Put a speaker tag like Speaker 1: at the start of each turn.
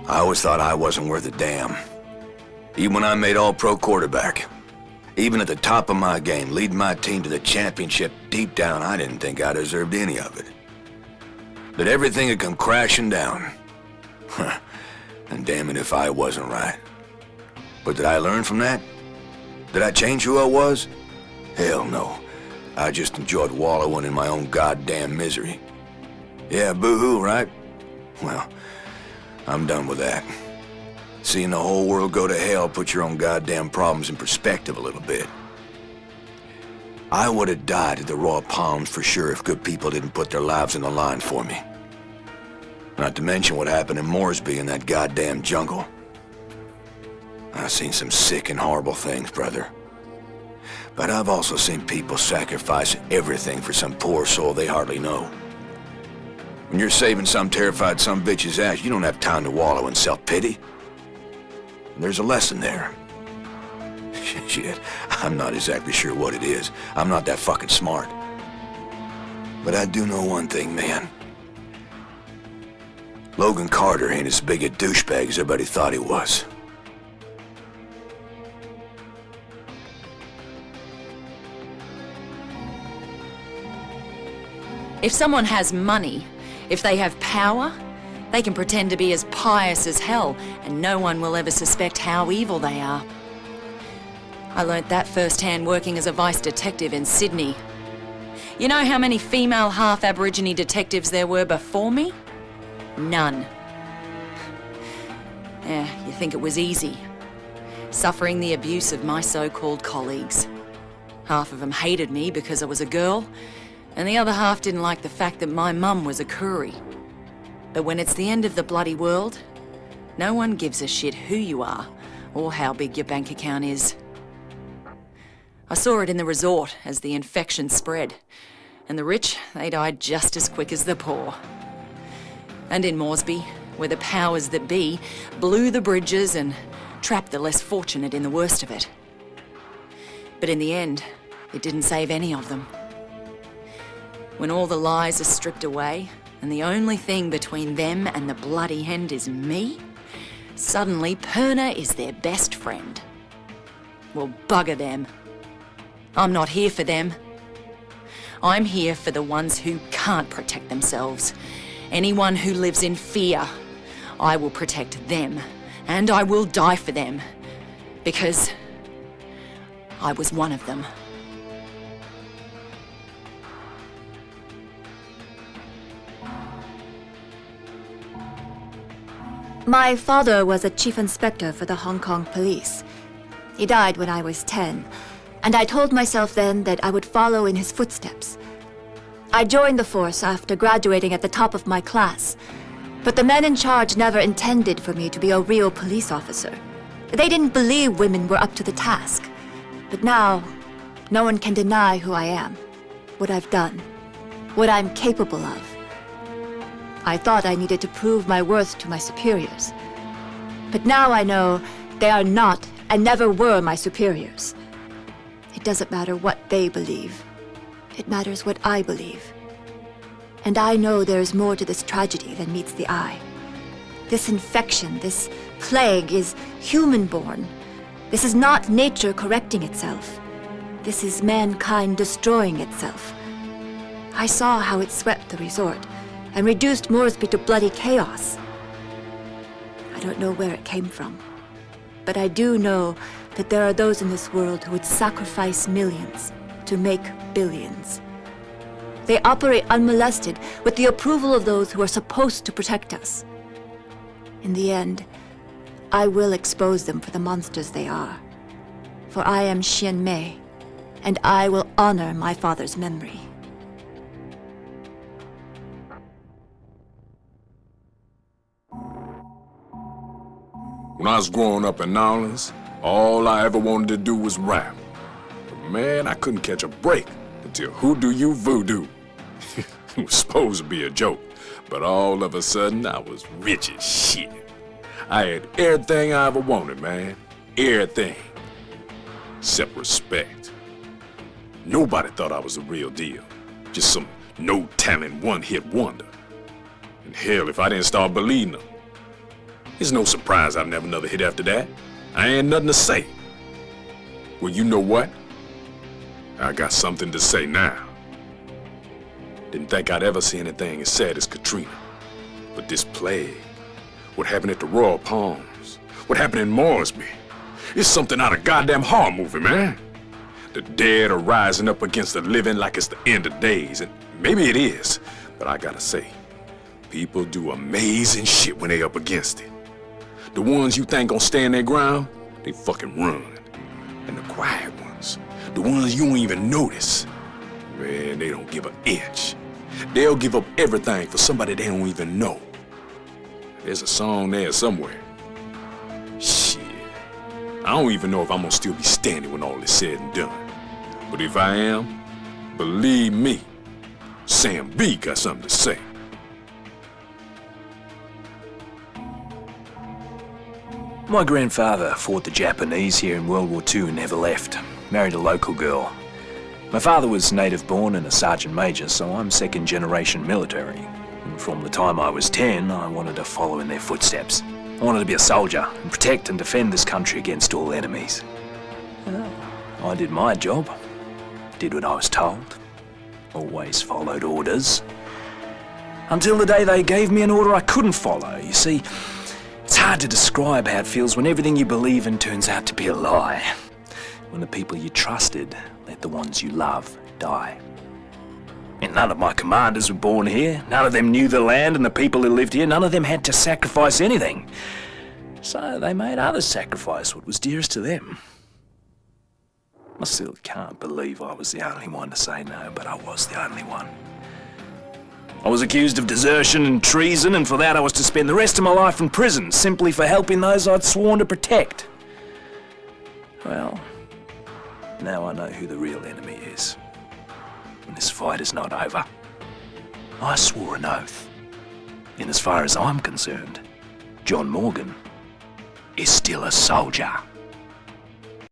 Speaker 1: I always thought I wasn't worth a damn. Even when I made all-pro quarterback. Even at the top of my game, leading my team to the championship, deep down, I didn't think I deserved any of it. That everything had come crashing down. And damn it if I wasn't right. But did I learn from that? Did I change who I was? Hell no. I just enjoyed wallowing in my own goddamn misery. Yeah, boo-hoo, right? Well, I'm done with that. Seeing the whole world go to hell puts your own goddamn problems in perspective a little bit. I would have died at the Raw Palms for sure if good people didn't put their lives on the line for me. Not to mention what happened in Moresby in that goddamn jungle. I've seen some sick and horrible things, brother. But I've also seen people sacrifice everything for some poor soul they hardly know. When you're saving some terrified bitch's ass, you don't have time to wallow in self-pity. There's a lesson there. Shit, I'm not exactly sure what it is. I'm not that fucking smart. But I do know one thing, man. Logan Carter ain't as big a douchebag as everybody thought he was.
Speaker 2: If someone has money, if they have power, they can pretend to be as pious as hell, and no one will ever suspect how evil they are. I learnt that firsthand working as a vice detective in Sydney. You know how many female half-Aborigine detectives there were before me? None. You think it was easy. Suffering the abuse of my so-called colleagues. Half of them hated me because I was a girl, and the other half didn't like the fact that my mum was a Koori. But when it's the end of the bloody world, no one gives a shit who you are or how big your bank account is. I saw it in the resort as the infection spread, and the rich, they died just as quick as the poor. And in Moresby, where the powers that be blew the bridges and trapped the less fortunate in the worst of it. But in the end, it didn't save any of them. When all the lies are stripped away, and the only thing between them and the bloody end is me, suddenly Perna is their best friend. Well, bugger them. I'm not here for them. I'm here for the ones who can't protect themselves. Anyone who lives in fear. I will protect them, and I will die for them, because I was one of them.
Speaker 3: My father was a chief inspector for the Hong Kong police. He died when I was 10, and I told myself then that I would follow in his footsteps. I joined the force after graduating at the top of my class, but the men in charge never intended for me to be a real police officer. They didn't believe women were up to the task. But now, no one can deny who I am, what I've done, what I'm capable of. I thought I needed to prove my worth to my superiors. But now I know they are not and never were my superiors. It doesn't matter what they believe. It matters what I believe. And I know there is more to this tragedy than meets the eye. This infection, this plague is human-born. This is not nature correcting itself. This is mankind destroying itself. I saw how it swept the resort and reduced Moresby to bloody chaos. I don't know where it came from, but I do know that there are those in this world who would sacrifice millions to make billions. They operate unmolested with the approval of those who are supposed to protect us. In the end, I will expose them for the monsters they are. For I am Xian Mei, and I will honor my father's memory.
Speaker 4: When I was growing up in New Orleans, all I ever wanted to do was rap. But man, I couldn't catch a break until Who Do You Voodoo. It was supposed to be a joke, but all of a sudden I was rich as shit. I had everything I ever wanted, man. Everything. Except respect. Nobody thought I was the real deal. Just some no-talent one-hit wonder. And hell, if I didn't start believing them. It's no surprise I'd never another hit after that. I ain't nothing to say. Well, you know what? I got something to say now. Didn't think I'd ever see anything as sad as Katrina. But this plague, what happened at the Royal Palms, what happened in Moresby, it's something out of goddamn horror movie, man. The dead are rising up against the living like it's the end of days, and maybe it is, but I gotta say, people do amazing shit when they up against it. The ones you think gon' stand their ground, they fucking run. And the quiet ones, the ones you don't even notice, man, they don't give an inch. They'll give up everything for somebody they don't even know. There's a song there somewhere. Shit, I don't even know if I'm gonna still be standing when all is said and done. But if I am, believe me, Sam B got something to say.
Speaker 5: My grandfather fought the Japanese here in World War II and never left. Married a local girl. My father was native born and a sergeant major, so I'm second generation military. And from the time I was 10, I wanted to follow in their footsteps. I wanted to be a soldier and protect and defend this country against all enemies. Well, I did my job. Did what I was told. Always followed orders. Until the day they gave me an order I couldn't follow. You see, it's hard to describe how it feels when everything you believe in turns out to be a lie. When the people you trusted let the ones you love die. And none of my commanders were born here. None of them knew the land and the people who lived here. None of them had to sacrifice anything. So they made others sacrifice what was dearest to them. I still can't believe I was the only one to say no, but I was the only one. I was accused of desertion and treason, and for that I was to spend the rest of my life in prison, simply for helping those I'd sworn to protect. Well, now I know who the real enemy is. And this fight is not over. I swore an oath. And as far as I'm concerned, John Morgan is still a soldier.